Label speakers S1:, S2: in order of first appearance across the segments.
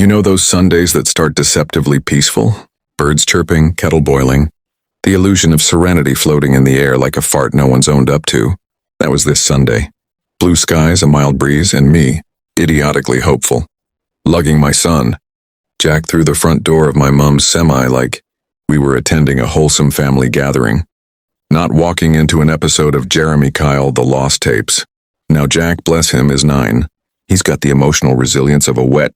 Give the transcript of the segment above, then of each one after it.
S1: You know those Sundays that start deceptively peaceful? Birds chirping, kettle boiling, the illusion of serenity floating in the air like a fart no one's owned up to. That was this Sunday. Blue skies, a mild breeze, and me, idiotically hopeful. Lugging my son, Jack, through the front door of my mom's semi like we were attending a wholesome family gathering. Not walking into an episode of Jeremy Kyle, The Lost Tapes. Now Jack, bless him, is 9. He's got the emotional resilience of a wet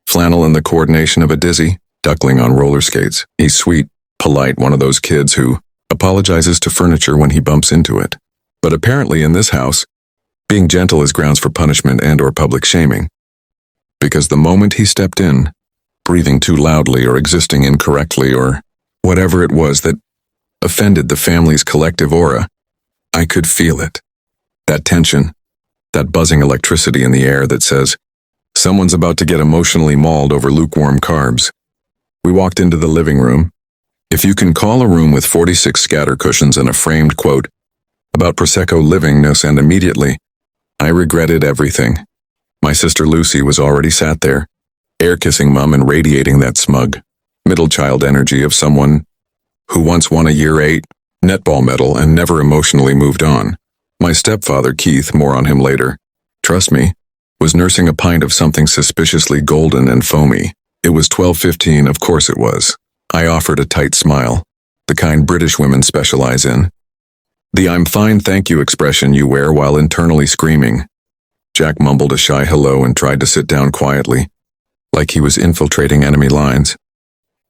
S1: flannel and the coordination of a dizzy duckling on roller skates. He's sweet, polite, one of those kids who apologizes to furniture when he bumps into it. But apparently in this house, being gentle is grounds for punishment and/or public shaming. Because the moment he stepped in, breathing too loudly or existing incorrectly or whatever it was that offended the family's collective aura, I could feel it. That tension, that buzzing electricity in the air that says, someone's about to get emotionally mauled over lukewarm carbs. We walked into the living room. If you can call a room with 46 scatter cushions and a framed quote about Prosecco livingness, and immediately, I regretted everything. My sister Lucy was already sat there, air-kissing Mum and radiating that smug, middle child energy of someone who once won a Year 8 netball medal and never emotionally moved on. My stepfather, Keith, more on him later, trust me, was nursing a pint of something suspiciously golden and foamy. It was 12:15, of course it was. I offered a tight smile, the kind British women specialize in. The "I'm fine, thank you" expression you wear while internally screaming. Jack mumbled a shy hello and tried to sit down quietly, like he was infiltrating enemy lines.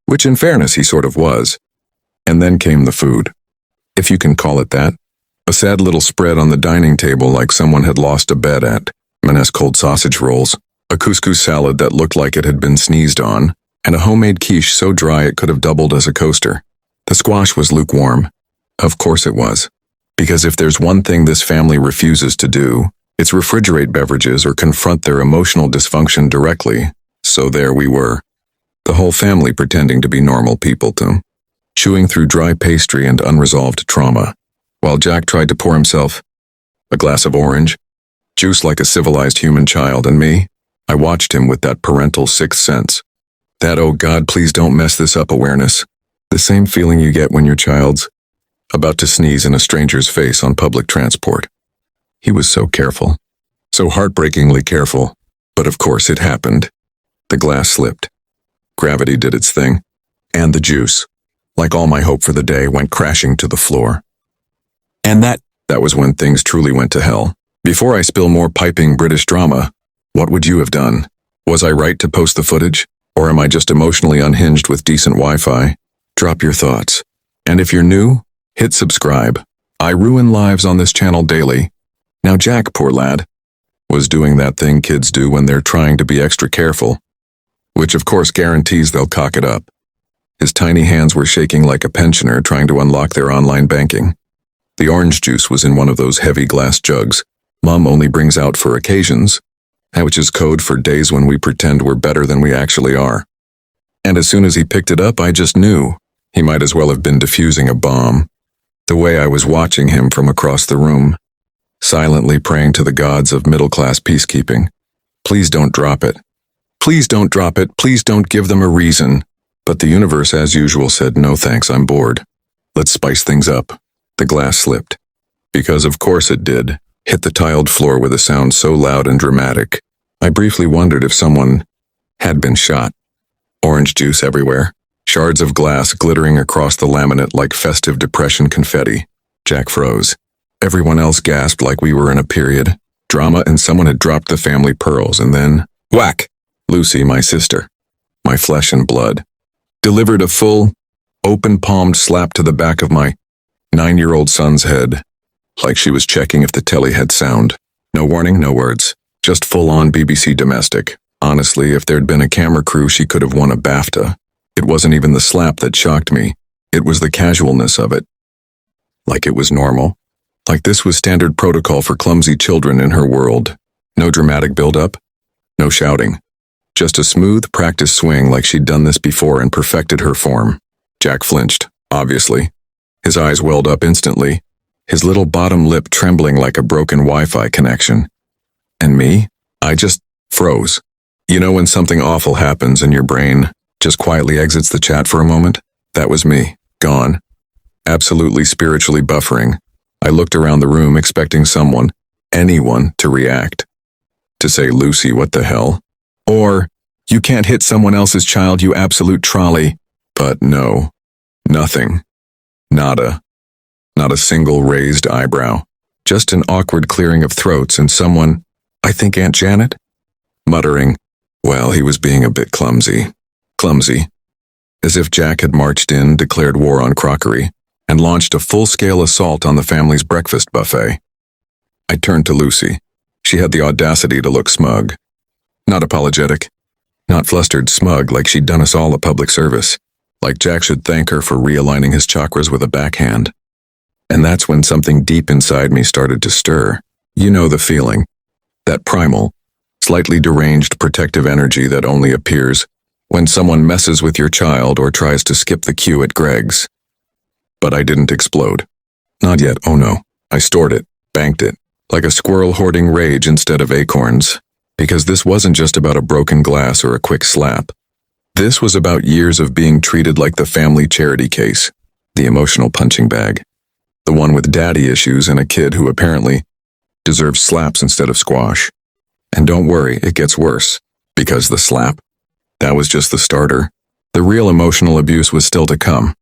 S1: Which in fairness he sort of was. And then came the food. If you can call it that. A sad little spread on the dining table like someone had lost a bet at. Menace cold sausage rolls, a couscous salad that looked like it had been sneezed on, and a homemade quiche so dry it could have doubled as a coaster. The squash was lukewarm. Of course it was. Because if there's one thing this family refuses to do, it's refrigerate beverages or confront their emotional dysfunction directly. So there we were. The whole family pretending to be normal people too. Chewing through dry pastry and unresolved trauma, while Jack tried to pour himself a glass of orange juice like a civilized human child, and me, I watched him with that parental sixth sense. That "oh God, please don't mess this up" awareness. The same feeling you get when your child's about to sneeze in a stranger's face on public transport. He was so careful. So heartbreakingly careful. But of course it happened. The glass slipped. Gravity did its thing. And the juice, like all my hope for the day, went crashing to the floor. And that was when things truly went to hell. Before I spill more piping British drama, what would you have done? Was I right to post the footage? Or am I just emotionally unhinged with decent Wi-Fi? Drop your thoughts. And if you're new, hit subscribe. I ruin lives on this channel daily. Now Jack, poor lad, was doing that thing kids do when they're trying to be extra careful, which of course guarantees they'll cock it up. His tiny hands were shaking like a pensioner trying to unlock their online banking. The orange juice was in one of those heavy glass jugs Mom only brings out for occasions, which is code for days when we pretend we're better than we actually are. And as soon as he picked it up, I just knew he might as well have been defusing a bomb. The way I was watching him from across the room, silently praying to the gods of middle-class peacekeeping. Please don't drop it. Please don't drop it. Please don't give them a reason. But the universe, as usual, said, no thanks, I'm bored. Let's spice things up. The glass slipped. Because of course it did. Hit the tiled floor with a sound so loud and dramatic. I briefly wondered if someone had been shot. Orange juice everywhere. Shards of glass glittering across the laminate like festive depression confetti. Jack froze. Everyone else gasped like we were in a period. Drama, and someone had dropped the family pearls, and then, whack! Lucy, my sister, my flesh and blood, delivered a full, open-palmed slap to the back of my 9-year-old son's head, like she was checking if the telly had sound. No warning, no words. Just full-on BBC domestic. Honestly, if there'd been a camera crew, she could have won a BAFTA. It wasn't even the slap that shocked me. It was the casualness of it. Like it was normal. Like this was standard protocol for clumsy children in her world. No dramatic build-up. No shouting. Just a smooth, practiced swing like she'd done this before and perfected her form. Jack flinched, obviously. His eyes welled up instantly, his little bottom lip trembling like a broken Wi-Fi connection. And me? I just froze. You know when something awful happens and your brain just quietly exits the chat for a moment? That was me, gone. Absolutely spiritually buffering. I looked around the room expecting someone, anyone, to react. To say, Lucy, what the hell? Or, you can't hit someone else's child, you absolute trolley. But no. Nothing. Nada. Not a single raised eyebrow. Just an awkward clearing of throats and someone, I think Aunt Janet? Muttering, well, he was being a bit clumsy. Clumsy. As if Jack had marched in, declared war on crockery, and launched a full-scale assault on the family's breakfast buffet. I turned to Lucy. She had the audacity to look smug. Not apologetic. Not flustered smug like she'd done us all a public service. Like Jack should thank her for realigning his chakras with a backhand. And that's when something deep inside me started to stir. You know the feeling. That primal, slightly deranged protective energy that only appears when someone messes with your child or tries to skip the queue at Greg's. But I didn't explode. Not yet, oh no. I stored it, banked it, like a squirrel hoarding rage instead of acorns. Because this wasn't just about a broken glass or a quick slap. This was about years of being treated like the family charity case, the emotional punching bag. The one with daddy issues and a kid who apparently deserves slaps instead of squash. And don't worry, it gets worse. Because the slap? That was just the starter. The real emotional abuse was still to come.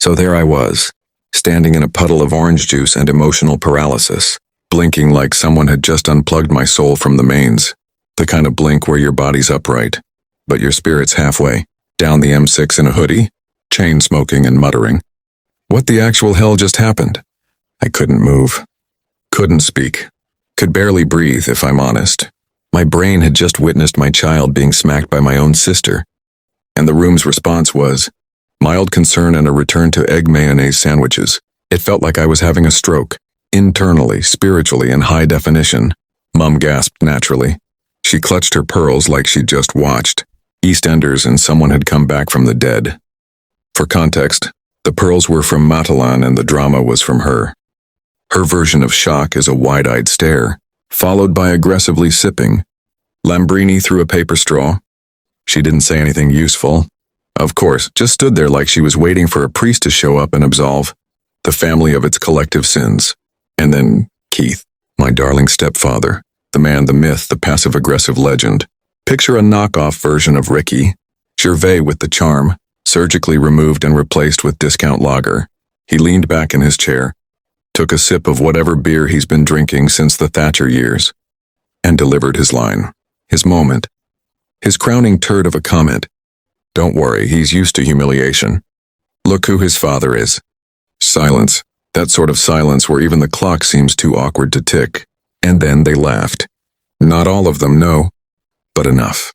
S1: So there I was, standing in a puddle of orange juice and emotional paralysis, blinking like someone had just unplugged my soul from the mains. The kind of blink where your body's upright, but your spirit's halfway, down the M6 in a hoodie, chain smoking and muttering. What the actual hell just happened? I couldn't move. Couldn't speak. Could barely breathe, if I'm honest. My brain had just witnessed my child being smacked by my own sister, and the room's response was mild concern and a return to egg mayonnaise sandwiches. It felt like I was having a stroke, internally, spiritually, in high definition. Mum gasped naturally. She clutched her pearls like she'd just watched EastEnders and someone had come back from the dead. For context, the pearls were from Matalan and the drama was from her. Her version of shock is a wide-eyed stare, followed by aggressively sipping. Lambrini through a paper straw. She didn't say anything useful. Of course, just stood there like she was waiting for a priest to show up and absolve the family of its collective sins. And then Keith, my darling stepfather, the man, the myth, the passive-aggressive legend. Picture a knockoff version of Ricky, Gervais with the charm, surgically removed and replaced with discount lager. He leaned back in his chair, took a sip of whatever beer he's been drinking since the Thatcher years, and delivered his line, his moment, his crowning turd of a comment. Don't worry, he's used to humiliation. Look who his father is. Silence, that sort of silence where even the clock seems too awkward to tick. And then they laughed. Not all of them, no, but enough.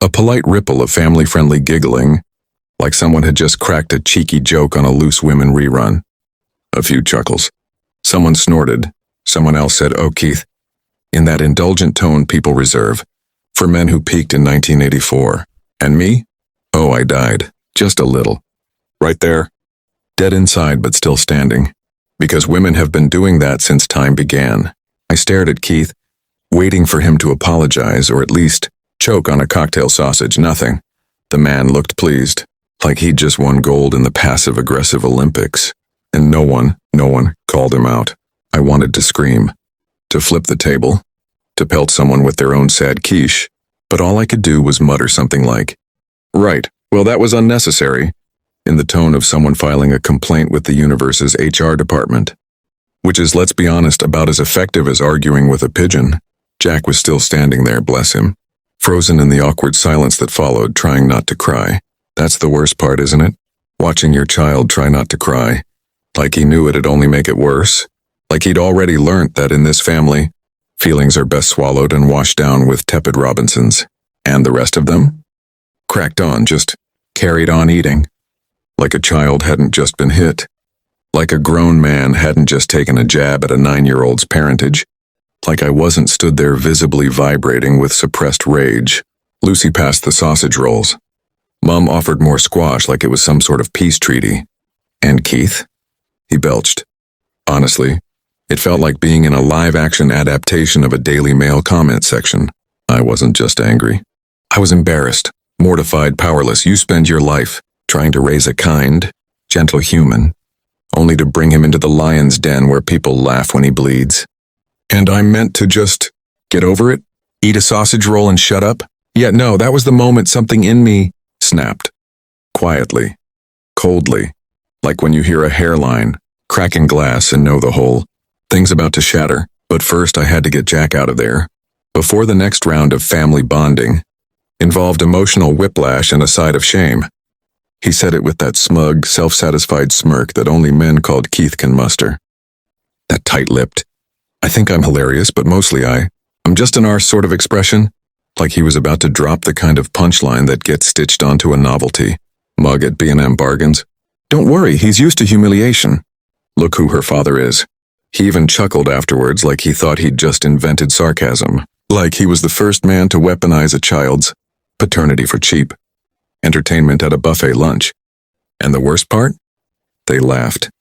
S1: A polite ripple of family-friendly giggling, like someone had just cracked a cheeky joke on a Loose Women rerun. A few chuckles. Someone snorted. Someone else said, "Oh, Keith," in that indulgent tone people reserve for men who peaked in 1984. And me? Oh, I died. Just a little. Right there. Dead inside but still standing. Because women have been doing that since time began. I stared at Keith, waiting for him to apologize or at least choke on a cocktail sausage. Nothing. The man looked pleased, like he'd just won gold in the passive-aggressive Olympics. And no one called him out. I wanted to scream, to flip the table, to pelt someone with their own sad quiche, but all I could do was mutter something like, "Right, well that was unnecessary," in the tone of someone filing a complaint with the universe's HR department. Which is, let's be honest, about as effective as arguing with a pigeon. Jack was still standing there, bless him, frozen in the awkward silence that followed, trying not to cry. That's the worst part, isn't it? Watching your child try not to cry. Like he knew it'd only make it worse. Like he'd already learnt that in this family, feelings are best swallowed and washed down with tepid Robinsons. And the rest of them? Cracked on, just carried on eating. Like a child hadn't just been hit. Like a grown man hadn't just taken a jab at a 9-year-old's parentage. Like I wasn't stood there visibly vibrating with suppressed rage. Lucy passed the sausage rolls. Mum offered more squash like it was some sort of peace treaty. And Keith? He belched. Honestly, it felt like being in a live-action adaptation of a Daily Mail comment section. I wasn't just angry. I was embarrassed, mortified, powerless. You spend your life trying to raise a kind, gentle human, only to bring him into the lion's den where people laugh when he bleeds. And I'm meant to just get over it, eat a sausage roll and shut up? Yet no, that was the moment something in me snapped. Quietly, coldly, like when you hear a hairline cracking glass and know the whole thing's about to shatter. But first I had to get Jack out of there, before the next round of family bonding involved emotional whiplash and a side of shame. He said it with that smug, self-satisfied smirk that only men called Keith can muster. That tight-lipped, I think I'm hilarious, but mostly I'm just an arse sort of expression, like he was about to drop the kind of punchline that gets stitched onto a novelty mug at B&M Bargains. Don't worry, he's used to humiliation. Look who her father is. He even chuckled afterwards like he thought he'd just invented sarcasm, like he was the first man to weaponize a child's paternity for cheap entertainment at a buffet lunch. And the worst part? They laughed.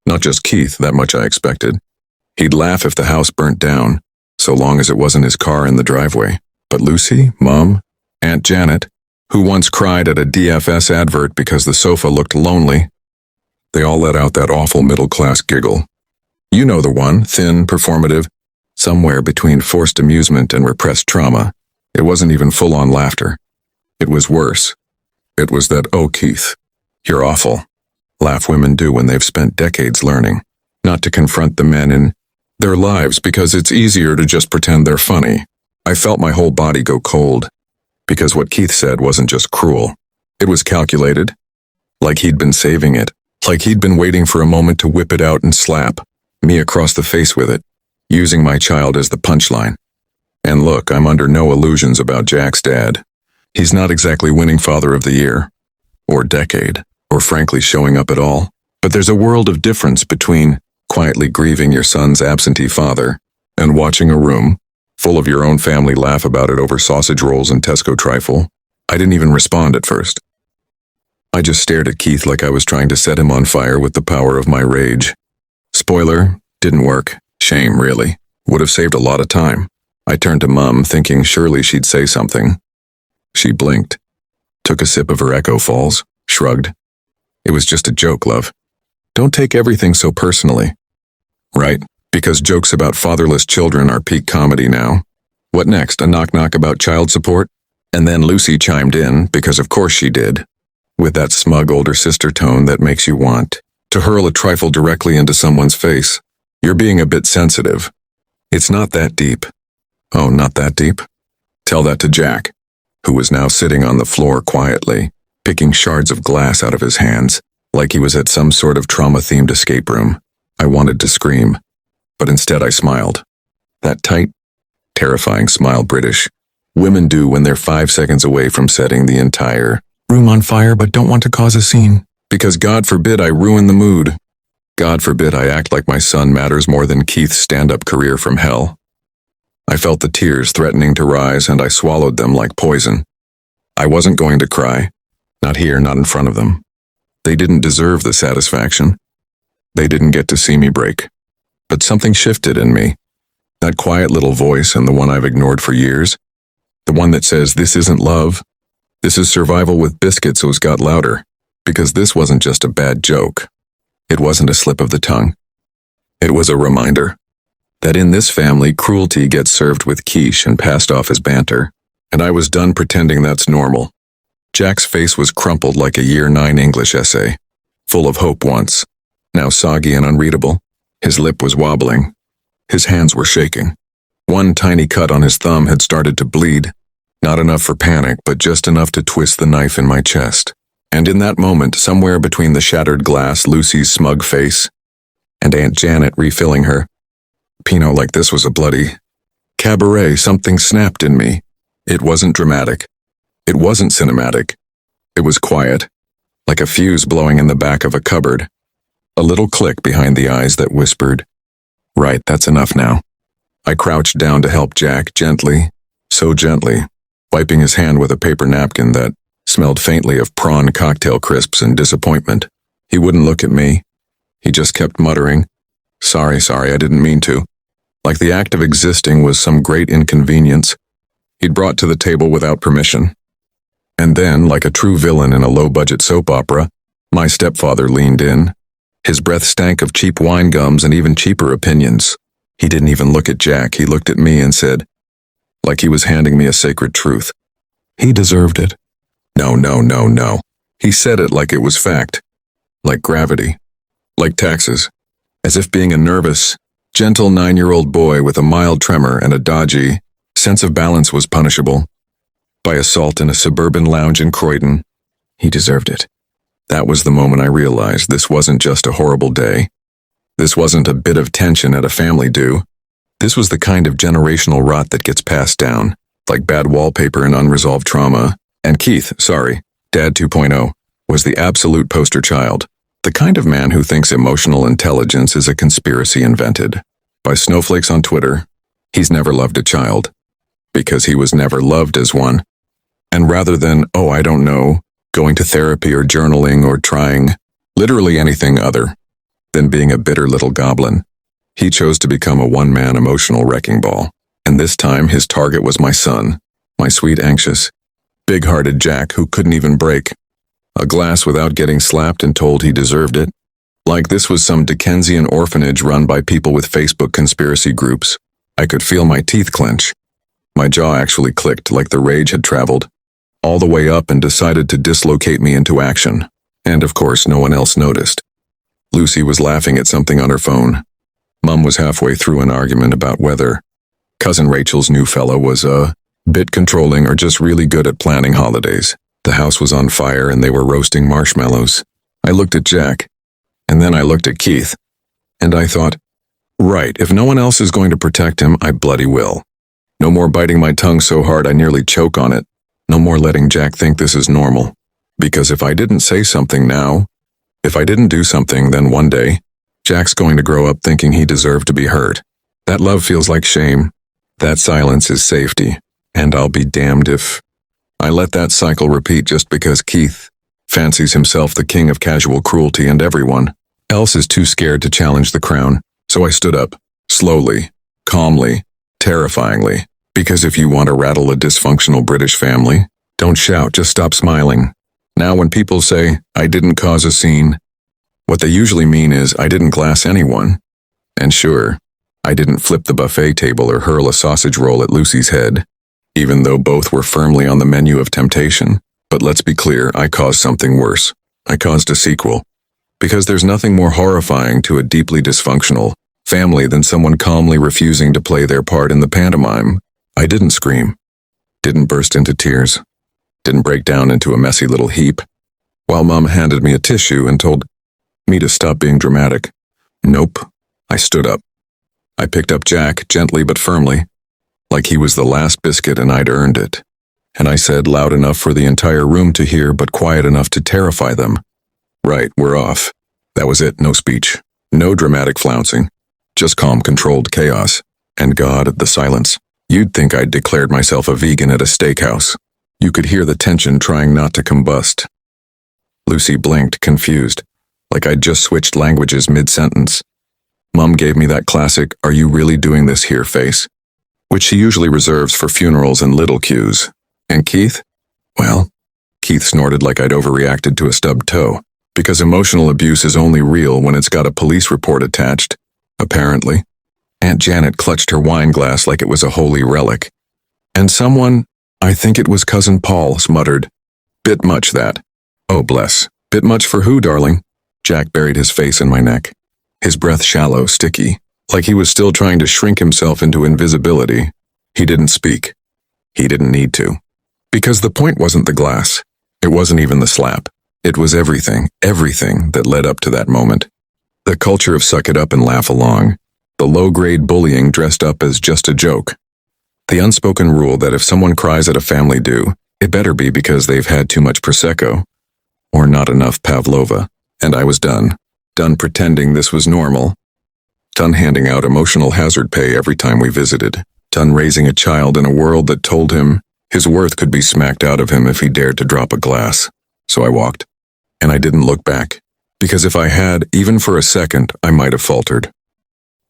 S1: Not just Keith, that much I expected. He'd laugh if the house burnt down, so long as it wasn't his car in the driveway. But Lucy, Mom, Aunt Janet, who once cried at a DFS advert because the sofa looked lonely, they all let out that awful middle-class giggle. You know the one, thin, performative, somewhere between forced amusement and repressed trauma. It wasn't even full-on laughter. It was worse. It was that, oh, Keith, you're awful, laugh women do when they've spent decades learning not to confront the men in their lives because it's easier to just pretend they're funny. I felt my whole body go cold, because what Keith said wasn't just cruel. It was calculated, like he'd been saving it, like he'd been waiting for a moment to whip it out and slap me across the face with it, using my child as the punchline. And look, I'm under no illusions about Jack's dad. He's not exactly winning Father of the Year, or Decade, or frankly showing up at all. But there's a world of difference between quietly grieving your son's absentee father and watching a room full of your own family laugh about it over sausage rolls and Tesco trifle. I didn't even respond at first. I just stared at Keith like I was trying to set him on fire with the power of my rage. Spoiler, didn't work. Shame, really. Would have saved a lot of time. I turned to Mum, thinking surely she'd say something. She blinked, took a sip of her Echo Falls, shrugged. It was just a joke, love. Don't take everything so personally. Right, because jokes about fatherless children are peak comedy now. What next, a knock-knock about child support? And then Lucy chimed in, because of course she did, with that smug older sister tone that makes you want to hurl a trifle directly into someone's face. You're being a bit sensitive. It's not that deep. Oh, not that deep? Tell that to Jack, who was now sitting on the floor quietly, picking shards of glass out of his hands, like he was at some sort of trauma-themed escape room. I wanted to scream, but instead I smiled. That tight, terrifying smile British women do when they're 5 seconds away from setting the entire room on fire but don't want to cause a scene. Because God forbid I ruin the mood. God forbid I act like my son matters more than Keith's stand-up career from hell. I felt the tears threatening to rise and I swallowed them like poison. I wasn't going to cry. Not here, not in front of them. They didn't deserve the satisfaction. They didn't get to see me break. But something shifted in me. That quiet little voice, and the one I've ignored for years, the one that says this isn't love, this is survival with biscuits, was got louder. Because this wasn't just a bad joke. It wasn't a slip of the tongue. It was a reminder that in this family, cruelty gets served with quiche and passed off as banter, and I was done pretending that's normal. Jack's face was crumpled like a Year 9 English essay, full of hope once, now soggy and unreadable. His lip was wobbling. His hands were shaking. One tiny cut on his thumb had started to bleed, not enough for panic, but just enough to twist the knife in my chest. And in that moment, somewhere between the shattered glass, Lucy's smug face, and Aunt Janet refilling her Pinot like this was a bloody cabaret, something snapped in me. It wasn't dramatic. It wasn't cinematic. It was quiet, like a fuse blowing in the back of a cupboard. A little click behind the eyes that whispered, "Right, that's enough now." I crouched down to help Jack gently, so gently, wiping his hand with a paper napkin that smelled faintly of prawn cocktail crisps and disappointment. He wouldn't look at me. He just kept muttering, Sorry, I didn't mean to. Like the act of existing was some great inconvenience. he'd brought to the table without permission. And then, like a true villain in a low-budget soap opera, my stepfather leaned in. His breath stank of cheap wine gums and even cheaper opinions. He didn't even look at Jack, he looked at me and said, like he was handing me a sacred truth, he deserved it. No, no, no, no. He said it like it was fact. Like gravity. Like taxes. As if being a nervous, gentle 9-year-old boy with a mild tremor and a dodgy sense of balance was punishable. By assault in a suburban lounge in Croydon, he deserved it. That was the moment I realized this wasn't just a horrible day. This wasn't a bit of tension at a family do. This was the kind of generational rot that gets passed down, like bad wallpaper and unresolved trauma. And Keith, Dad 2.0, was the absolute poster child. The kind of man who thinks emotional intelligence is a conspiracy invented by snowflakes on Twitter. He's never loved a child, because he was never loved as one. And rather than, oh, I don't know, going to therapy or journaling or trying literally anything other than being a bitter little goblin, he chose to become a one-man emotional wrecking ball. And this time his target was my son, my sweet, anxious, big-hearted Jack who couldn't even break a glass without getting slapped and told he deserved it. Like this was some Dickensian orphanage run by people with Facebook conspiracy groups. I could feel my teeth clench. My jaw actually clicked like the rage had traveled all the way up and decided to dislocate me into action. And of course, no one else noticed. Lucy was laughing at something on her phone. Mum was halfway through an argument about whether Cousin Rachel's new fellow was a bit controlling or just really good at planning holidays. The house was on fire and they were roasting marshmallows. I looked at Jack, and then I looked at Keith, and I thought, right, if no one else is going to protect him, I bloody will. No more biting my tongue so hard I nearly choke on it. No more letting Jack think this is normal. Because if I didn't say something now, if I didn't do something, then one day, Jack's going to grow up thinking he deserved to be hurt. That love feels like shame. That silence is safety. And I'll be damned if I let that cycle repeat just because Keith fancies himself the king of casual cruelty and everyone else is too scared to challenge the crown. So I stood up, slowly, calmly, terrifyingly. Because if you want to rattle a dysfunctional British family, don't shout, just stop smiling. Now when people say, I didn't cause a scene, what they usually mean is, I didn't glass anyone. And sure, I didn't flip the buffet table or hurl a sausage roll at Lucy's head, even though both were firmly on the menu of temptation. But let's be clear, I caused something worse. I caused a sequel. Because there's nothing more horrifying to a deeply dysfunctional family than someone calmly refusing to play their part in the pantomime. I didn't scream, didn't burst into tears, didn't break down into a messy little heap, while Mum handed me a tissue and told me to stop being dramatic. Nope. I stood up. I picked up Jack, gently but firmly, like he was the last biscuit and I'd earned it. And I said loud enough for the entire room to hear but quiet enough to terrify them. Right, we're off. That was it, no speech, no dramatic flouncing, just calm, controlled chaos. And God, the silence. You'd think I'd declared myself a vegan at a steakhouse. You could hear the tension trying not to combust. Lucy blinked, confused, like I'd just switched languages mid-sentence. Mum gave me that classic, are you really doing this here face? Which she usually reserves for funerals and little cues. And Keith? Well, Keith snorted like I'd overreacted to a stubbed toe, because emotional abuse is only real when it's got a police report attached, apparently. Aunt Janet clutched her wine glass like it was a holy relic. And someone, I think it was Cousin Paul, muttered, bit much that. Oh bless. Bit much for who, darling? Jack buried his face in my neck. His breath shallow, sticky, like he was still trying to shrink himself into invisibility. He didn't speak. He didn't need to. Because the point wasn't the glass. It wasn't even the slap. It was everything that led up to that moment. The culture of suck it up and laugh along. The low-grade bullying dressed up as just a joke. The unspoken rule that if someone cries at a family do, it better be because they've had too much Prosecco, or not enough Pavlova. And I was done. Done pretending this was normal. Done handing out emotional hazard pay every time we visited. Done raising a child in a world that told him his worth could be smacked out of him if he dared to drop a glass. So I walked. And I didn't look back. Because if I had, even for a second, I might have faltered.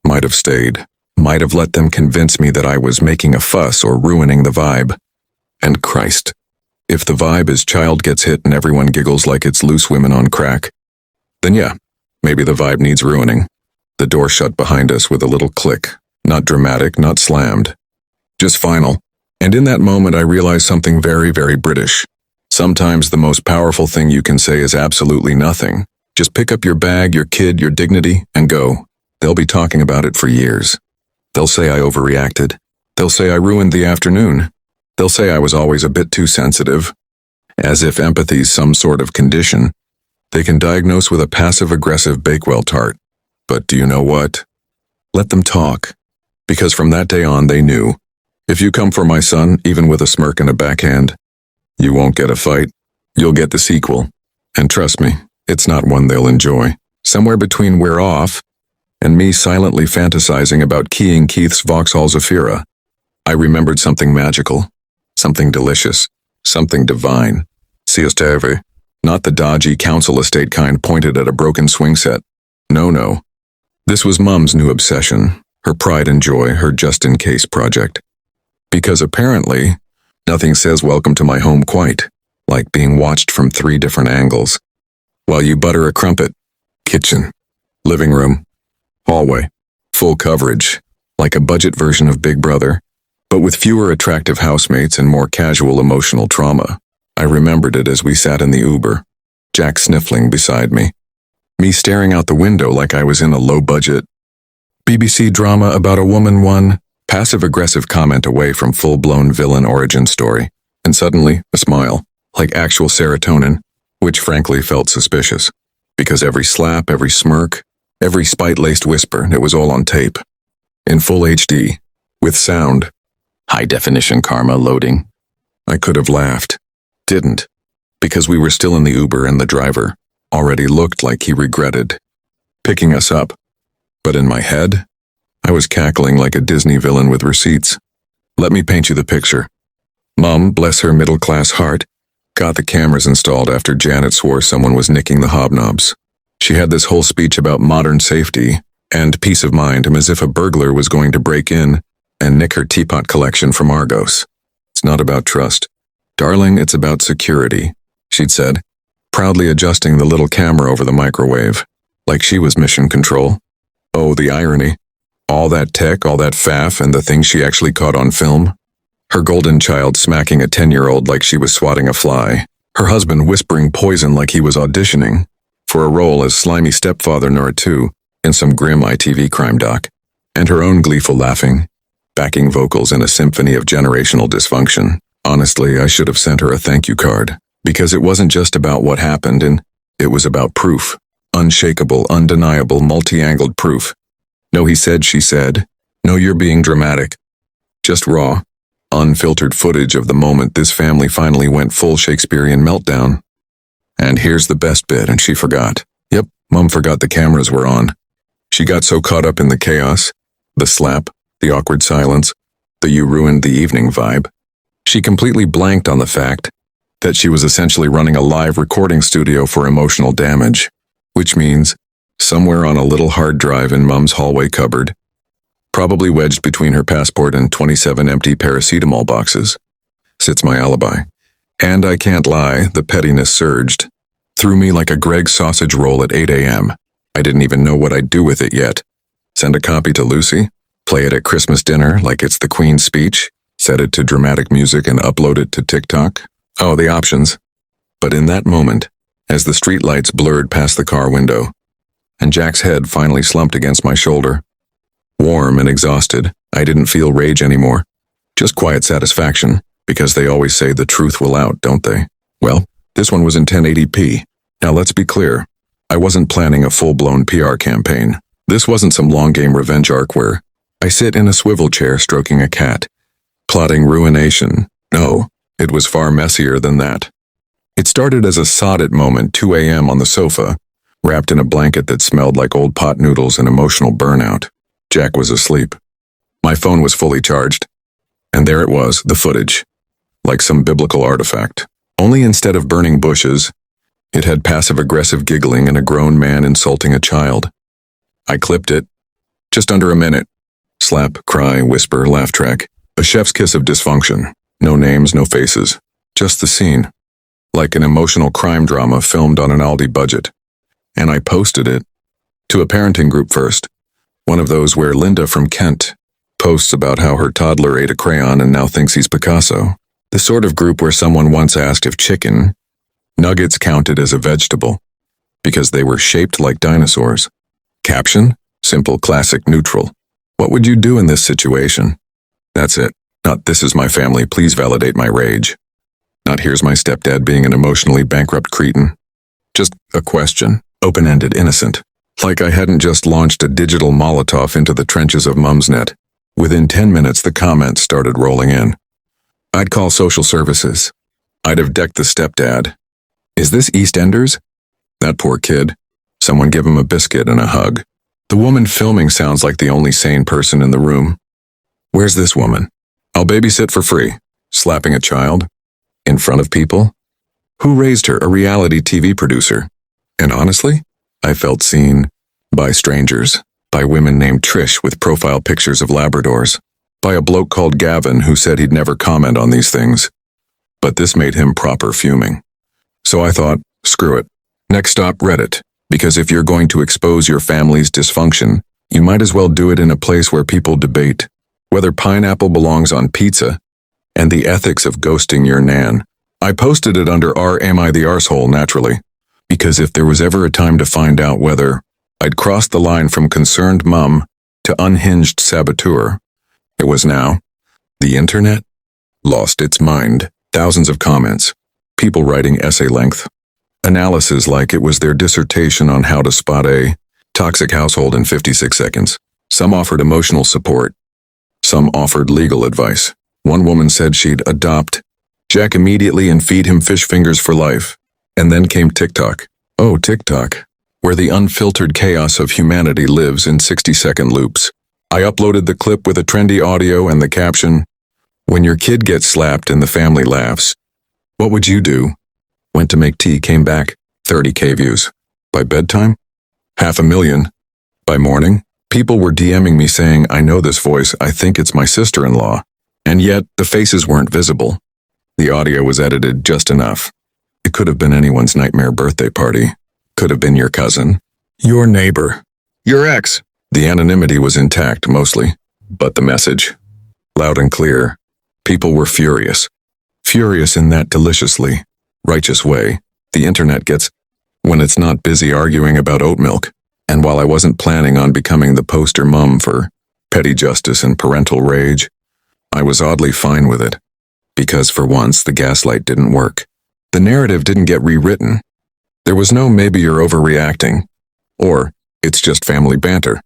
S1: Might have stayed. Might have let them convince me that I was making a fuss or ruining the vibe. And Christ, if the vibe is child gets hit and everyone giggles like it's loose women on crack, then yeah, maybe the vibe needs ruining. The door shut behind us with a little click, not dramatic, not slammed, just final. And in that moment I realized something very, very British. Sometimes the most powerful thing you can say is absolutely nothing. Just pick up your bag, your kid, your dignity, and go. They'll be talking about it for years. They'll say I overreacted. They'll say I ruined the afternoon. They'll say I was always a bit too sensitive. As if empathy's some sort of condition they can diagnose with a passive-aggressive Bakewell tart. But do you know what? Let them talk. Because from that day on they knew, if you come for my son, even with a smirk and a backhand, you won't get a fight. You'll get the sequel. And trust me, it's not one they'll enjoy. Somewhere between We're Off and me silently fantasizing about keying Keith's Vauxhall Zafira, I remembered something magical, something delicious, something divine. STEPFATHER. Not the dodgy council estate kind pointed at a broken swing set. No. This was Mum's new obsession, her pride and joy, her just-in-case project. Because apparently, nothing says welcome to my home quite like being watched from 3 different angles. While you butter a crumpet, kitchen, living room, hallway, full coverage, like a budget version of Big Brother, but with fewer attractive housemates and more casual emotional trauma. I remembered it as we sat in the Uber, Jack sniffling beside me staring out the window like I was in a low-budget BBC drama about a woman one passive-aggressive comment away from full-blown villain origin story, and suddenly a smile, like actual serotonin, which frankly felt suspicious, because every slap, every smirk, every spite-laced whisper, it was all on tape, in full HD, with sound, high-definition karma loading. I could have laughed. Didn't, because we were still in the Uber and the driver already looked like he regretted picking us up. But in my head, I was cackling like a Disney villain with receipts. Let me paint you the picture. Mum, bless her middle-class heart, got the cameras installed after Janet swore someone was nicking the hobnobs. She had this whole speech about modern safety and peace of mind, as if a burglar was going to break in and nick her teapot collection from Argos. It's not about trust. Darling, it's about security, she'd said, proudly adjusting the little camera over the microwave, like she was mission control. Oh, the irony. All that tech, all that faff, and the things she actually caught on film. Her golden child smacking a 10-year-old like she was swatting a fly. Her husband whispering poison like he was auditioning for a role as slimy stepfather number 2 in some grim ITV crime doc. And her own gleeful laughing, backing vocals in a symphony of generational dysfunction. Honestly, I should have sent her a thank you card, because it wasn't just about what happened, and it was about proof. Unshakable, undeniable, multi-angled proof. No, he said, she said. No, you're being dramatic. Just raw, unfiltered footage of the moment this family finally went full Shakespearean meltdown. And here's the best bit, and she forgot. Yep, Mum forgot the cameras were on. She got so caught up in the chaos, the slap, the awkward silence, the you ruined the evening vibe. She completely blanked on the fact that she was essentially running a live recording studio for emotional damage, which means somewhere on a little hard drive in Mum's hallway cupboard, probably wedged between her passport and 27 empty paracetamol boxes, sits my alibi. And I can't lie, the pettiness surged through me like a Greg's sausage roll at 8 a.m. I didn't even know what I'd do with it yet. Send a copy to Lucy? Play it at Christmas dinner like it's the Queen's speech? Set it to dramatic music and upload it to TikTok? Oh, the options. But in that moment, as the streetlights blurred past the car window, and Jack's head finally slumped against my shoulder, warm and exhausted, I didn't feel rage anymore. Just quiet satisfaction, because they always say the truth will out, don't they? Well, this one was in 1080p. Now let's be clear. I wasn't planning a full-blown PR campaign. This wasn't some long-game revenge arc where I sit in a swivel chair stroking a cat, plotting ruination. No, it was far messier than that. It started as a sod-it moment, 2 a.m. on the sofa, wrapped in a blanket that smelled like old pot noodles and emotional burnout. Jack was asleep. My phone was fully charged. And there it was, the footage, like some biblical artifact. Only instead of burning bushes, it had passive-aggressive giggling and a grown man insulting a child. I clipped it. Just under a minute. Slap, cry, whisper, laugh track. A chef's kiss of dysfunction. No names, no faces. Just the scene. Like an emotional crime drama filmed on an Aldi budget. And I posted it to a parenting group first. One of those where Linda from Kent posts about how her toddler ate a crayon and now thinks he's Picasso. The sort of group where someone once asked if chicken nuggets counted as a vegetable because they were shaped like dinosaurs. Caption: simple, classic, neutral. What would you do in this situation? That's it. Not "this is my family, please validate my rage." Not "here's my stepdad being an emotionally bankrupt cretin." Just a question, open-ended, innocent. Like I hadn't just launched a digital Molotov into the trenches of Mumsnet. Within 10 minutes, the comments started rolling in. I'd call social services. I'd have decked the stepdad. Is this EastEnders? That poor kid. Someone give him a biscuit and a hug. The woman filming sounds like the only sane person in the room. Where's this woman? I'll babysit for free. Slapping a child? In front of people? Who raised her? A reality TV producer. And honestly, I felt seen by strangers, by women named Trish with profile pictures of Labradors, by a bloke called Gavin who said he'd never comment on these things. But this made him proper fuming. So I thought, screw it. Next stop, Reddit. Because if you're going to expose your family's dysfunction, you might as well do it in a place where people debate whether pineapple belongs on pizza and the ethics of ghosting your nan. I posted it under Am I the Arsehole, naturally, because if there was ever a time to find out whether I'd crossed the line from concerned mum to unhinged saboteur, it was now. The internet lost its mind. Thousands of comments, people writing essay length analysis like it was their dissertation on how to spot a toxic household in 56 seconds. Some offered emotional support. Some offered legal advice. One woman said she'd adopt Jack immediately and feed him fish fingers for life. And then came TikTok. Oh, TikTok, where the unfiltered chaos of humanity lives in 60-second loops. I uploaded the clip with a trendy audio and the caption, "When your kid gets slapped and the family laughs, what would you do?" Went to make tea, came back, 30K views. By bedtime, 500,000. By morning, people were DMing me saying, "I know this voice, I think it's my sister-in-law." And yet, the faces weren't visible. The audio was edited just enough. It could have been anyone's nightmare birthday party. Could have been your cousin, your neighbor, your ex. The anonymity was intact, mostly. But the message, loud and clear. People were furious. Furious in that deliciously righteous way the internet gets when it's not busy arguing about oat milk. And while I wasn't planning on becoming the poster mum for petty justice and parental rage, I was oddly fine with it. Because for once, the gaslight didn't work. The narrative didn't get rewritten. There was no "maybe you're overreacting," or "it's just family banter,"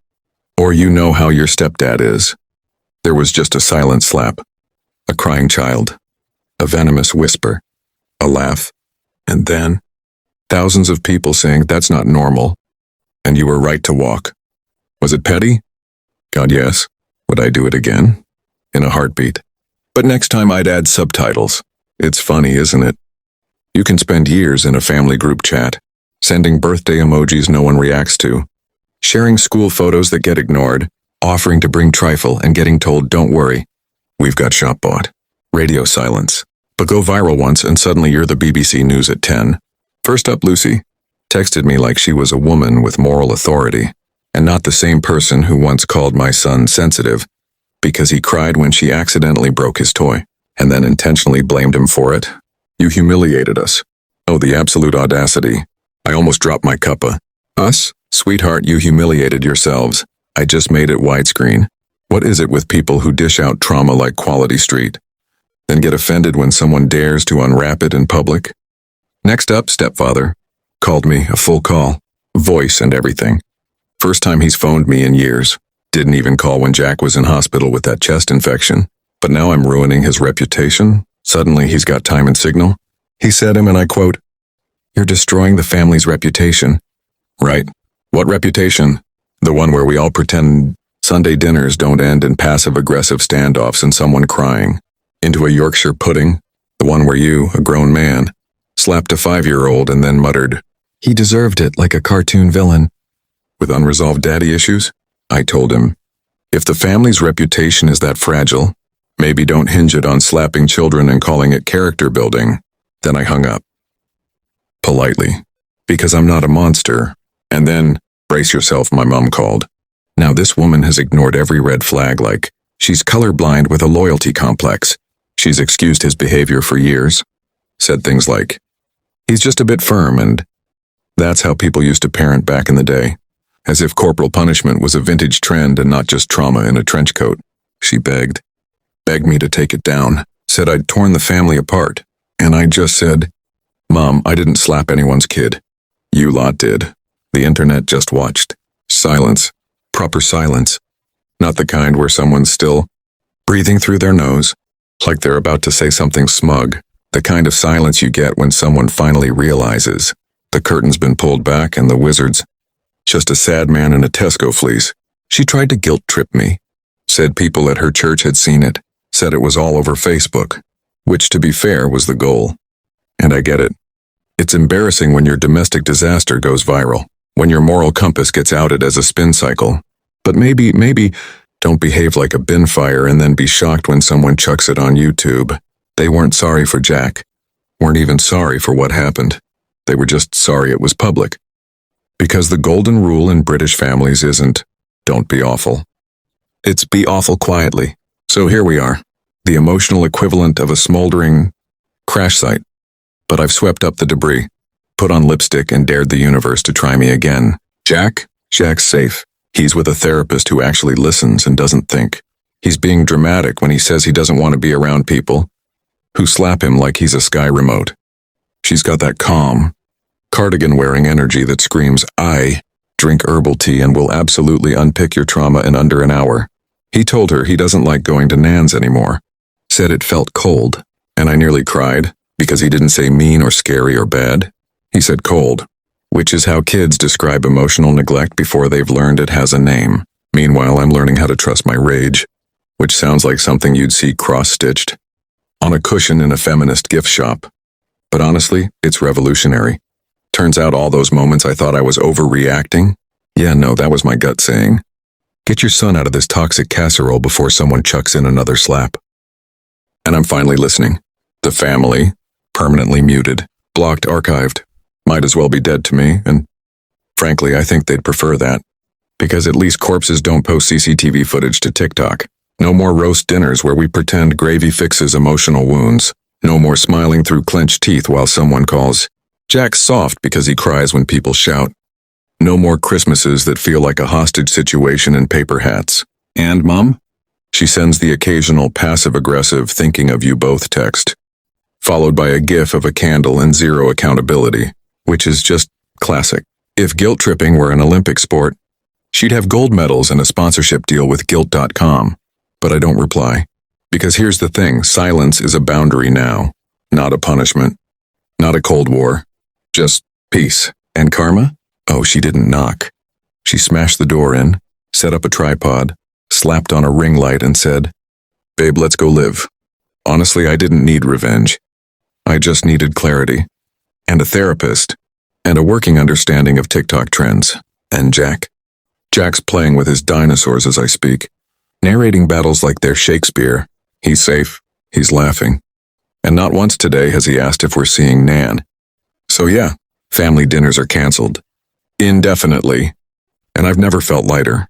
S1: or "you know how your stepdad is." There was just a silent slap, a crying child, a venomous whisper, a laugh, and then thousands of people saying that's not normal, and you were right to walk. Was it petty? God, yes. Would I do it again? In a heartbeat. But next time I'd add subtitles. It's funny, isn't it? You can spend years in a family group chat, sending birthday emojis no one reacts to, sharing school photos that get ignored, offering to bring trifle and getting told, "Don't worry, we've got shop bought." Radio silence. But go viral once and suddenly you're the BBC News at 10. First up, Lucy texted me like she was a woman with moral authority, and not the same person who once called my son sensitive because he cried when she accidentally broke his toy, and then intentionally blamed him for it. You humiliated us. Oh, the absolute audacity. I almost dropped my cuppa. Us? Sweetheart, you humiliated yourselves. I just made it widescreen. What is it with people who dish out trauma like Quality Street, then get offended when someone dares to unwrap it in public? Next up, stepfather. Called me, a full call. Voice and everything. First time he's phoned me in years. Didn't even call when Jack was in hospital with that chest infection. But now I'm ruining his reputation. Suddenly he's got time and signal. He said him, and I quote, "You're destroying the family's reputation." Right. What reputation? The one where we all pretend Sunday dinners don't end in passive-aggressive standoffs and someone crying into a Yorkshire pudding? The one where you, a grown man, slapped a 5-year-old and then muttered, "He deserved it," like a cartoon villain. With unresolved daddy issues? I told him, if the family's reputation is that fragile, Maybe don't hinge it on slapping children and calling it character building. Then I hung up. Politely. Because I'm not a monster. And then, brace yourself, my mom called. Now this woman has ignored every red flag like she's colorblind with a loyalty complex. She's excused his behavior for years. Said things like, he's just a bit firm, and that's how people used to parent back in the day. As if corporal punishment was a vintage trend and not just trauma in a trench coat. She begged me to take it down, said I'd torn the family apart. And I just said, Mom, I didn't slap anyone's kid. You lot did. The internet just watched. Silence. Proper silence. Not the kind where someone's still breathing through their nose, like they're about to say something smug. The kind of silence you get when someone finally realizes the curtain's been pulled back and the wizard's just a sad man in a Tesco fleece. She tried to guilt trip me. Said people at her church had seen it. Said it was all over Facebook. Which, to be fair, was the goal. And I get it. It's embarrassing when your domestic disaster goes viral, when your moral compass gets outed as a spin cycle. But maybe, don't behave like a bin fire and then be shocked when someone chucks it on YouTube. They weren't sorry for Jack. Weren't even sorry for what happened. They were just sorry it was public. Because the golden rule in British families isn't, don't be awful. It's be awful quietly. So here we are, the emotional equivalent of a smoldering crash site. But I've swept up the debris, put on lipstick and dared the universe to try me again. Jack's safe. He's with a therapist who actually listens and doesn't think. He's being dramatic when he says he doesn't want to be around people who slap him like he's a Sky remote. She's got that calm, cardigan-wearing energy that screams, I drink herbal tea and will absolutely unpick your trauma in under an hour. He told her he doesn't like going to Nan's anymore. Said it felt cold, and I nearly cried because he didn't say mean or scary or bad. He said cold, which is how kids describe emotional neglect before they've learned it has a name. Meanwhile, I'm learning how to trust my rage, which sounds like something you'd see cross-stitched on a cushion in a feminist gift shop. But honestly, it's revolutionary. Turns out all those moments I thought I was overreacting. Yeah, no, that was my gut saying, get your son out of this toxic casserole before someone chucks in another slap. And I'm finally listening. The family, permanently muted, blocked, archived, might as well be dead to me, and frankly, I think they'd prefer that. Because at least corpses don't post CCTV footage to TikTok. No more roast dinners where we pretend gravy fixes emotional wounds. No more smiling through clenched teeth while someone calls Jack soft because he cries when people shout. No more Christmases that feel like a hostage situation in paper hats. And, Mom? She sends the occasional passive-aggressive thinking of you both text, followed by a gif of a candle and zero accountability, which is just classic. If guilt tripping were an Olympic sport, she'd have gold medals and a sponsorship deal with Guilt.com. But I don't reply. Because here's the thing, silence is a boundary now, not a punishment, not a Cold War. Just peace. And karma? Oh, she didn't knock. She smashed the door in, set up a tripod, slapped on a ring light and said, Babe, let's go live. Honestly, I didn't need revenge. I just needed clarity. And a therapist. And a working understanding of TikTok trends. And Jack's playing with his dinosaurs as I speak, narrating battles like they're Shakespeare. He's safe. He's laughing. And not once today has he asked if we're seeing Nan. So yeah, family dinners are canceled. Indefinitely. And I've never felt lighter.